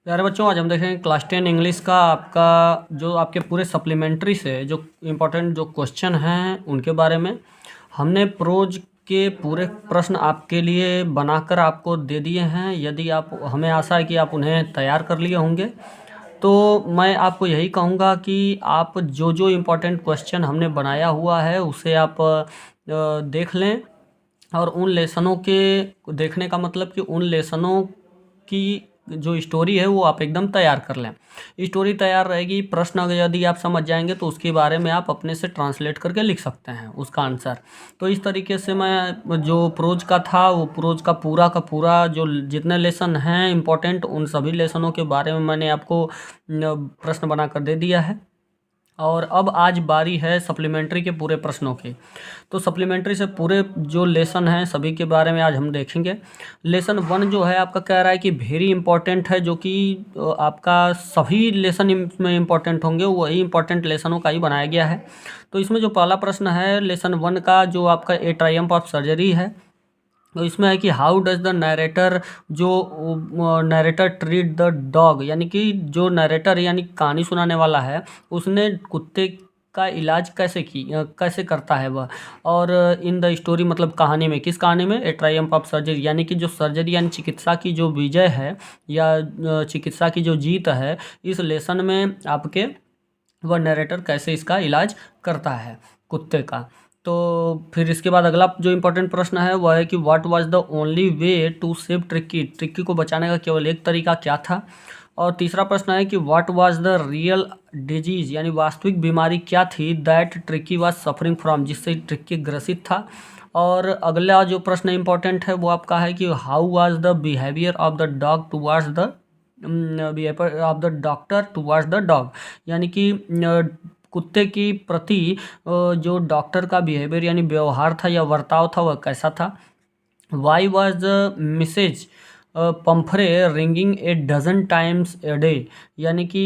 प्यारे बच्चों, आज हम देखेंगे क्लास 10 इंग्लिश का आपका जो आपके पूरे सप्लीमेंट्री से जो इम्पोर्टेंट जो क्वेश्चन हैं उनके बारे में। हमने प्रोज के पूरे प्रश्न आपके लिए बनाकर आपको दे दिए हैं। यदि आप हमें आशा है कि आप उन्हें तैयार कर लिए होंगे, तो मैं आपको यही कहूँगा कि आप जो जो इम्पोर्टेंट क्वेश्चन हमने बनाया हुआ है उसे आप देख लें। और उन लेसनों के देखने का मतलब कि उन लेसनों की जो स्टोरी है वो आप एकदम तैयार कर लें। स्टोरी तैयार रहेगी, प्रश्न अगर यदि आप समझ जाएंगे तो उसके बारे में आप अपने से ट्रांसलेट करके लिख सकते हैं उसका आंसर। तो इस तरीके से मैं जो प्रोज का था वो प्रोज का पूरा जो जितने लेसन हैं इम्पोर्टेंट उन सभी लेसनों के बारे में मैंने आपको प्रश्न बनाकर दे दिया है। और अब आज बारी है सप्लीमेंट्री के पूरे प्रश्नों की। तो सप्लीमेंट्री से पूरे जो लेसन हैं सभी के बारे में आज हम देखेंगे। लेसन 1 जो है आपका कह रहा है कि वेरी इंपॉर्टेंट है, जो कि आपका सभी लेसन में इम्पॉर्टेंट होंगे, वही इंपॉर्टेंट लेसनों का ही बनाया गया है। तो इसमें जो पहला प्रश्न है लेसन 1 का, जो आपका ए ट्रायम्फ ऑफ सर्जरी है, तो इसमें है कि हाउ डज द नरेटर, जो नरेटर ट्रीट द डॉग, यानी कि जो नरेटर यानी कहानी सुनाने वाला है उसने कुत्ते का इलाज कैसे करता है वह। और इन द स्टोरी मतलब कहानी में, किस कहानी में, ए ट्रायम्फ ऑफ सर्जरी, यानी कि जो सर्जरी यानी चिकित्सा की जो विजय है या चिकित्सा की जो जीत है, इस लेसन में आपके वह नरेटर कैसे इसका इलाज करता है कुत्ते का। तो फिर इसके बाद अगला जो इम्पोर्टेंट प्रश्न है वह है कि what was the only way to save Tricki, Tricki को बचाने का केवल एक तरीका क्या था। और तीसरा प्रश्न है कि what was the real disease, यानी वास्तविक बीमारी क्या थी, that tricky was suffering from, जिससे ट्रिक्की ग्रसित था। और अगला जो प्रश्न इम्पोर्टेंट है वो आपका है कि how was the behaviour of the dog towards the behaviour of the doctor towards the dog, यानी कि कुत्ते की प्रति जो डॉक्टर का बिहेवियर यानी व्यवहार था या बर्ताव था वह कैसा था। Why was Mrs Pumphrey ringing a dozen times a day, यानी कि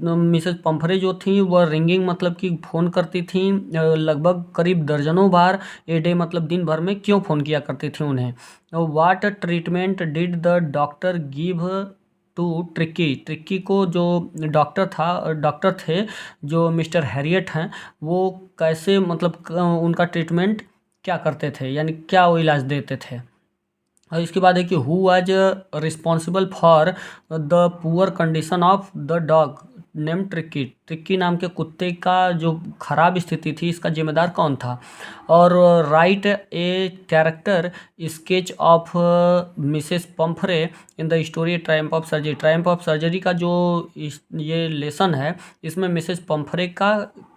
मिसेज पंफरे जो थी वह रिंगिंग मतलब कि फ़ोन करती थी लगभग करीब दर्जनों बार, ए डे मतलब दिन भर में क्यों फ़ोन किया करती थी उन्हें। What treatment did the doctor give to Tricki, Tricki को जो डॉक्टर थे जो मिस्टर हैरियट हैं, वो कैसे मतलब उनका ट्रीटमेंट क्या करते थे, यानी क्या वो इलाज देते थे। और इसके बाद है कि who was responsible for the poor condition of the dog name tricky, tricky नाम के कुत्ते का जो खराब स्थिति थी इसका जिम्मेदार कौन था। और right A character sketch of Mrs पंफरे in the story Triumph of surgery, Triumph of surgery का जो ये लेसन है इसमें मिसेस पंफरे का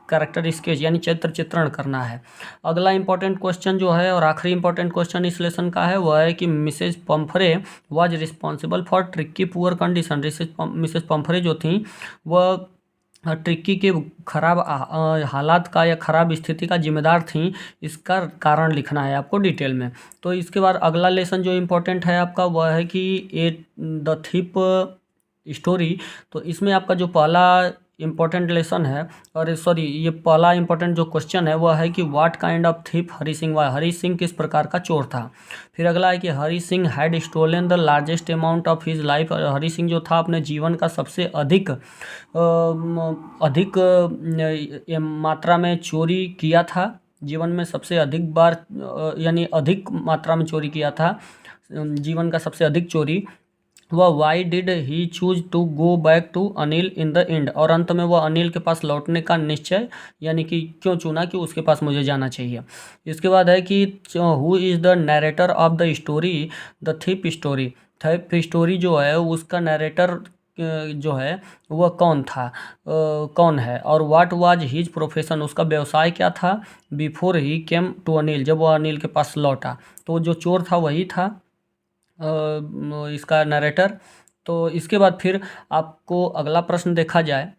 कैरेक्टर स्केच यानी चरित्र चित्रण करना है। अगला इंपॉर्टेंट क्वेश्चन जो है और आखिरी इंपॉर्टेंट क्वेश्चन इस लेसन का है वह है कि Mrs Pumphrey was responsible for Tricki poor condition, Mrs Pumphrey जो थी वह ट्रिक्की के खराब हालात का या खराब स्थिति का जिम्मेदार थी, इसका कारण लिखना है आपको डिटेल में। तो इसके बाद अगला लेसन जो इम्पोर्टेंट है आपका वह है कि ए द थीप स्टोरी। तो इसमें आपका जो पहला इम्पोर्टेंट लेसन है और सॉरी ये पहला इम्पोर्टेंट जो क्वेश्चन है वह है कि what kind of thief Hari Singh was, Hari Singh किस प्रकार का चोर था। फिर अगला है कि Hari Singh had stolen the largest amount of his life, Hari Singh जो था अपने जीवन का सबसे अधिक मात्रा में चोरी किया था, जीवन में सबसे अधिक बार यानी अधिक मात्रा में चोरी किया था, जीवन का सबसे अधिक चोरी। वह why did he choose to go back to Anil in the end, और अंत में वह अनिल के पास लौटने का निश्चय यानी कि क्यों चुना कि उसके पास मुझे जाना चाहिए। इसके बाद है कि who is the narrator of the story the thief story, thief story जो है उसका नरेटर जो है वह कौन है। और व्हाट वाज हिज प्रोफेशन, उसका व्यवसाय क्या था, before he came to Anil, जब वह अनिल के पास लौटा। तो जो चोर था वही था इसका नरेटर। तो इसके बाद फिर आपको अगला प्रश्न देखा जाए,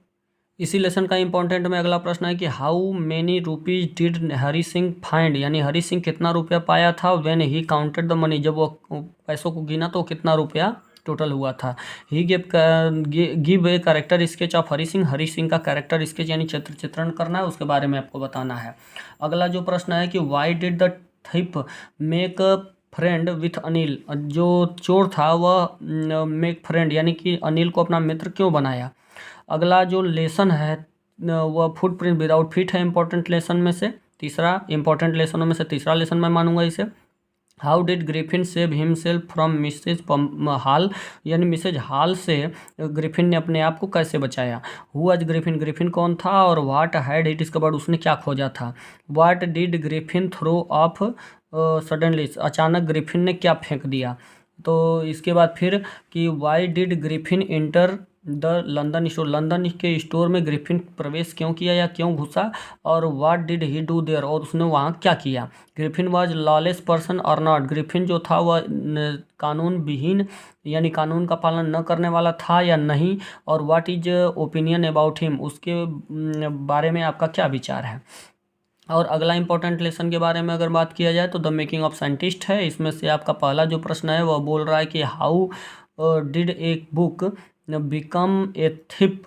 इसी लेसन का इम्पोर्टेंट में अगला प्रश्न है कि how many rupees did Hari Singh find, यानी हरी सिंह कितना रुपया पाया था, when he counted the money, जब वो पैसों को गिना तो कितना रुपया टोटल हुआ था। He give a character sketch of Hari Singh, Hari Singh का कैरेक्टर स्केच यानी चित्रण करना है, उसके बारे में आपको बताना है। अगला जो प्रश्न है कि why did the thief make friend with Anil, जो चोर था वह मेक फ्रेंड यानी कि अनिल को अपना मित्र क्यों बनाया। अगला जो लेसन है वह फुटप्रिंट विदाउट फीट है इंपॉर्टेंट लेसन में से तीसरा, इंपॉर्टेंट लेसनों में से तीसरा लेसन मैं मानूंगा इसे। How did Griffin save himself from Mrs Hall, यानी मिसेज हाल से ग्रिफिन ने अपने आप को कैसे बचाया। हु वाज ग्रिफिन, ग्रिफिन कौन था, और व्हाट हैड ही डिस्कवर्ड, उसने क्या खोजा था। What did Griffin throw off suddenly, अचानक ग्रिफिन ने क्या फेंक दिया। तो इसके बाद फिर कि why did Griffin enter the London store, London के स्टोर में ग्रिफिन प्रवेश क्यों किया या क्यों घुसा, और what did he do there, और उसने वहाँ क्या किया। ग्रिफिन वाज लॉलेस पर्सन और नॉट, ग्रिफिन जो था वह कानून विहीन यानी कानून का पालन न करने वाला था या नहीं, और what is opinion about him, उसके बारे में आपका क्या विचार है। और अगला इंपॉर्टेंट लेसन के बारे में अगर बात किया जाए तो द मेकिंग ऑफ साइंटिस्ट है। इसमें से आपका पहला जो प्रश्न है वह बोल रहा है कि how did a book become a thief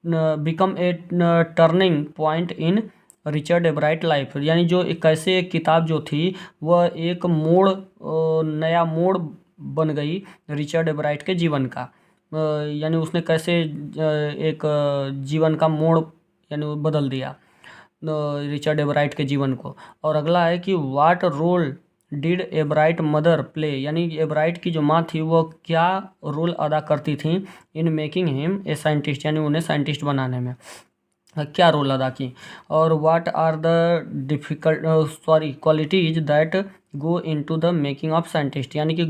become a turning point in Richard Ebright life, यानी जो कैसे एक किताब जो थी वह एक मोड़ नया मोड़ बन गई रिचर्ड एब्राइट के जीवन का, यानी उसने कैसे एक जीवन का मोड़ यानी बदल दिया रिचर्ड एब्राइट के जीवन को। और अगला है कि what role did Ebright mother play, यानी एब्राइट की जो माँ थी वो क्या रोल अदा करती थी in making him a scientist, यानी उन्हें साइंटिस्ट बनाने में क्या रोल अदा की। और what are the difficult qualities that go into the making of scientist, यानी कि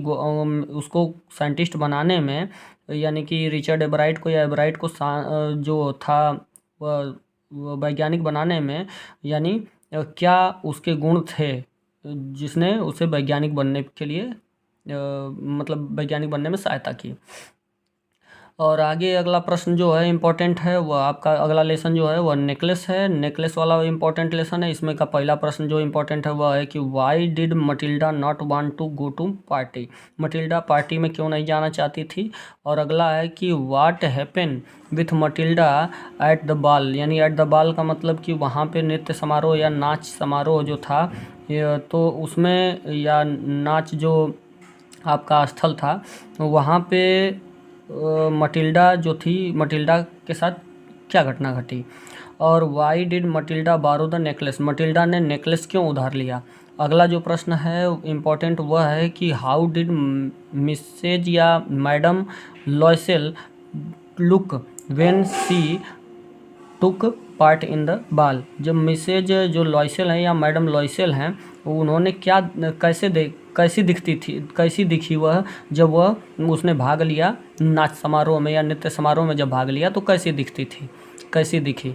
उसको साइंटिस्ट बनाने में यानी कि रिचर्ड एब्राइट को या एब्राइट को जो था वह वैज्ञानिक बनाने में यानी क्या उसके गुण थे जिसने उसे वैज्ञानिक बनने के लिए मतलब वैज्ञानिक बनने में सहायता की। और आगे अगला प्रश्न जो है इम्पोर्टेंट है वह आपका अगला लेसन जो है वह नेकलेस है, नेकलेस वाला इम्पोर्टेंट लेसन है। इसमें का पहला प्रश्न जो इम्पोर्टेंट है वह है कि why did Matilda not want to go to party, Matilda party में क्यों नहीं जाना चाहती थी। और अगला है कि what happen with Matilda at the बाल, यानी एट द बाल का मतलब कि वहाँ पे नृत्य समारोह या नाच समारोह जो था तो उसमें या नाच जो आपका स्थल था वहाँ पे मटिल्डा जो थी मटिल्डा के साथ क्या घटना घटी। और वाई डिड मटिल्डा बारो द नेकलेस, मटिल्डा ने नेकलेस क्यों उधार लिया। अगला जो प्रश्न है इम्पोर्टेंट वह है कि हाउ डिड मिसेज या madam Loisel look when she took part in the ball, जब मिसेज जो लॉयसेल हैं या मैडम लॉयसेल हैं उन्होंने क्या कैसी दिखी वह जब वह उसने भाग लिया नाच समारोह में या नृत्य समारोह में जब भाग लिया तो कैसी दिखी।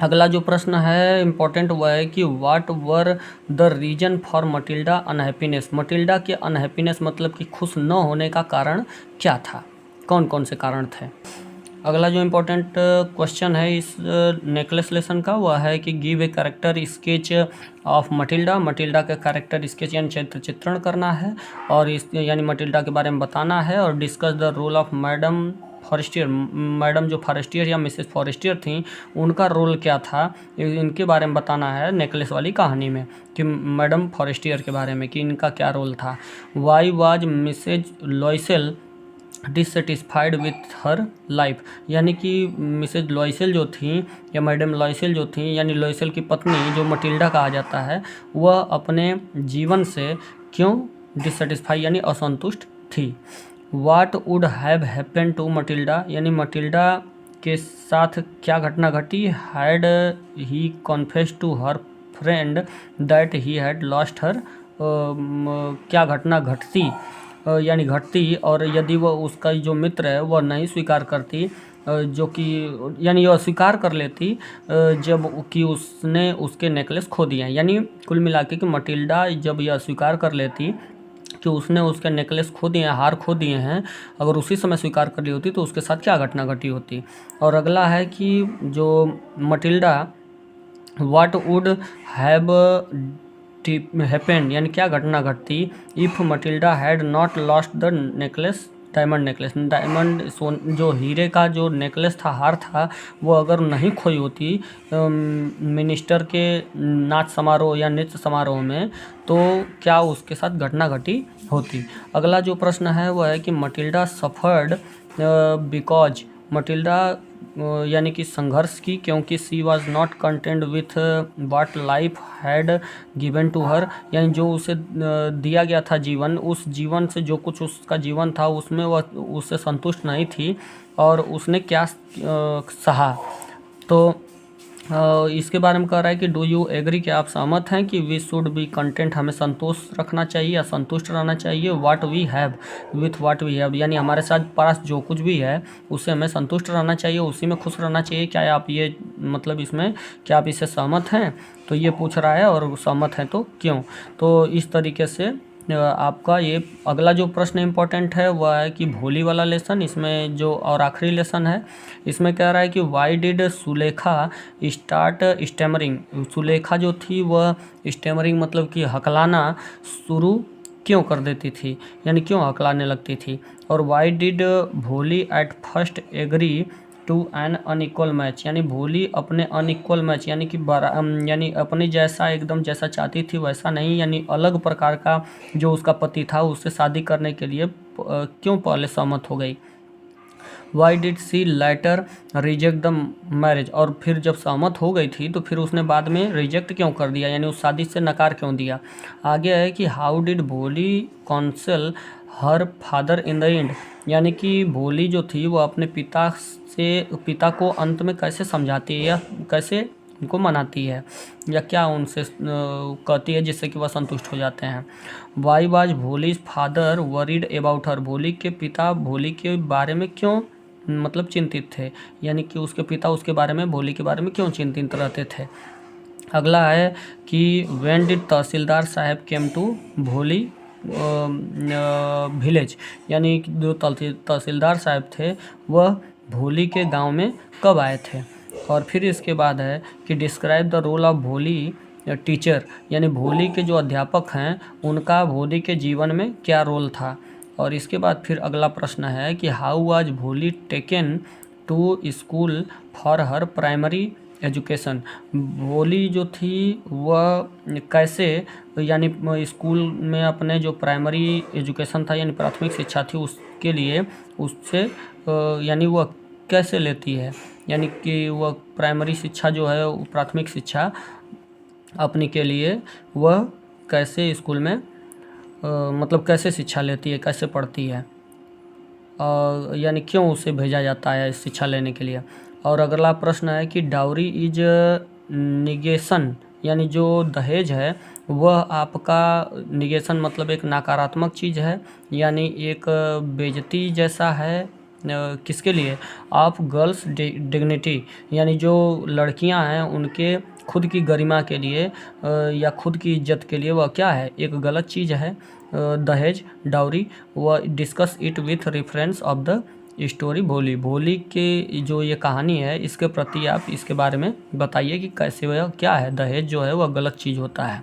अगला जो प्रश्न है इम्पोर्टेंट वह है कि what were the reason for Matilda unhappiness, Matilda के अनहैप्पीनेस मतलब कि खुश न होने का कारण क्या था, कौन कौन से कारण थे। अगला जो इम्पोर्टेंट क्वेश्चन है इस नेकलेस लेसन का वह है कि give a character sketch of Matilda, Matilda का कैरेक्टर स्केच यानी चित्रण करना है और इस यानी मटिल्डा के बारे में बताना है। और discuss the role of madam Forestier, madam जो फॉरेस्टियर या मिसेस फॉरेस्टियर थी उनका रोल क्या था इनके बारे में बताना है नेकलेस वाली कहानी में कि मैडम फॉरेस्टियर के बारे में कि इनका क्या रोल था। Why was Mrs Loisel dissatisfied with her life, यानी कि मिसेज लॉयसेल जो थी या मैडम लॉयसेल जो थी यानी लॉयसेल की पत्नी जो मटिल्डा कहा जाता है वह अपने जीवन से क्यों डिससेटिस्फाई यानी असंतुष्ट थी। What would have happened to Matilda, यानी मटिल्डा के साथ क्या घटना घटी। Had he confessed to her friend that he had lost her, क्या घटना घटती यानी घटती और यदि वह उसका जो मित्र है वह नहीं स्वीकार करती जो कि यानी वह स्वीकार कर लेती जब कि उसने उसके नेकलेस खो दिए, यानी कुल मिला के कि मटिल्डा जब यह स्वीकार कर लेती कि उसने उसके नेकलेस खो दिए हार खो दिए हैं, अगर उसी समय स्वीकार कर ली होती तो उसके साथ क्या घटना घटी होती। और अगला है कि जो Matilda what would have happened यानी क्या घटना घटती if Matilda had not lost the necklace diamond necklace, diamond सोन जो हीरे का जो नेकलेस था, हार था, वो अगर नहीं खोई होती मिनिस्टर के नाच समारोह या नृत्य समारोह में, तो क्या उसके साथ घटना घटी होती। अगला जो प्रश्न है वो है कि मटिल्डा सफर्ड बिकॉज, मटिल्डा यानी कि संघर्ष की क्योंकि she was not content with what life had given to her, यानी जो उसे दिया गया था जीवन, उस जीवन से जो कुछ उसका जीवन था उसमें वह उससे संतुष्ट नहीं थी और उसने क्या सहा। तो इसके बारे में कह रहा है कि डू यू एग्री, कि आप सहमत हैं कि वी शुड बी कंटेंट, हमें संतोष रखना चाहिए या संतुष्ट रहना चाहिए, what we have with what we have, यानी हमारे साथ पास जो कुछ भी है उससे हमें संतुष्ट रहना चाहिए, उसी में खुश रहना चाहिए। क्या आप ये मतलब इसमें क्या आप इससे सहमत हैं? तो ये पूछ रहा है और सहमत हैं तो क्यों। तो इस तरीके से आपका ये अगला जो प्रश्न इम्पोर्टेंट है वह है कि भोली वाला लेसन, इसमें जो और आखिरी लेसन है इसमें कह रहा है कि why did Sulekha start stammering, Sulekha जो थी वह स्टैमरिंग मतलब कि हकलाना शुरू क्यों कर देती थी, यानी क्यों हकलाने लगती थी। और why did Bholi at first agree to an unequal match, यानी भोली अपने अनइक्वल मैच यानी कि यानी अपने जैसा एकदम जैसा चाहती थी वैसा नहीं, यानी अलग प्रकार का जो उसका पति था उससे शादी करने के लिए क्यों पहले सहमत हो गई। Why did she later reject the marriage, और फिर जब सहमत हो गई थी तो फिर उसने बाद में रिजेक्ट क्यों कर दिया, यानी उस शादी से नकार क्यों दिया। आगे है कि हाउ डिड भोली council her father in the and, यानी कि भोली जो थी वो अपने पिता को अंत में कैसे समझाती है या कैसे उनको मनाती है या क्या उनसे कहती है जिससे कि वह संतुष्ट हो जाते हैं। Why was Bholi's father worried about her, भोली के पिता भोली के बारे में क्यों मतलब चिंतित थे, यानी कि उसके पिता उसके बारे में भोली के बारे में क्यों चिंतित रहते थे। अगला है कि व्हेन डिड तहसीलदार साहब केम टू भोली विलेज, यानी जो तहसीलदार साहब थे वह भोली के गांव में कब आए थे। और फिर इसके बाद है कि डिस्क्राइब द रोल ऑफ भोली टीचर, यानी भोली के जो अध्यापक हैं उनका भोली के जीवन में क्या रोल था। और इसके बाद फिर अगला प्रश्न है कि how was Bholi taken to school for her primary education, Bholi जो थी वह कैसे यानी स्कूल में अपने जो प्राइमरी एजुकेशन था यानी प्राथमिक शिक्षा थी उसके लिए उससे यानी वह कैसे लेती है, यानी कि वह प्राइमरी शिक्षा जो है प्राथमिक शिक्षा अपने के लिए वह कैसे स्कूल में मतलब कैसे शिक्षा लेती है, कैसे पढ़ती है, यानी क्यों उसे भेजा जाता है शिक्षा लेने के लिए। और अगला प्रश्न है कि डाउरी इज निगेशन, यानी जो दहेज है वह आपका निगेशन मतलब एक नकारात्मक चीज़ है, यानी एक बेइज्जती जैसा है किसके लिए, ऑफ गर्ल्स डिग्निटी, यानी जो लड़कियां हैं उनके खुद की गरिमा के लिए या खुद की इज्जत के लिए वह क्या है, एक गलत चीज़ है दहेज डाउरी। वह discuss it with reference of the story भोली, भोली के जो ये कहानी है इसके प्रति आप इसके बारे में बताइए कि कैसे वह क्या है, दहेज जो है वह गलत चीज़ होता है।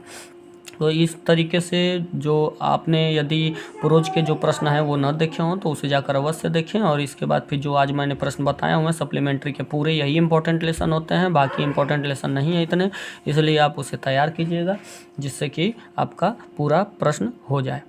तो इस तरीके से जो आपने यदि प्रोज के जो प्रश्न हैं वो न देखे हों तो उसे जाकर अवश्य देखें। और इसके बाद फिर जो आज मैंने प्रश्न बताए हुए हैं सप्लीमेंट्री के पूरे यही इंपॉर्टेंट लेसन होते हैं, बाकी इंपॉर्टेंट लेसन नहीं है इतने, इसलिए आप उसे तैयार कीजिएगा जिससे कि आपका पूरा प्रश्न हो जाए।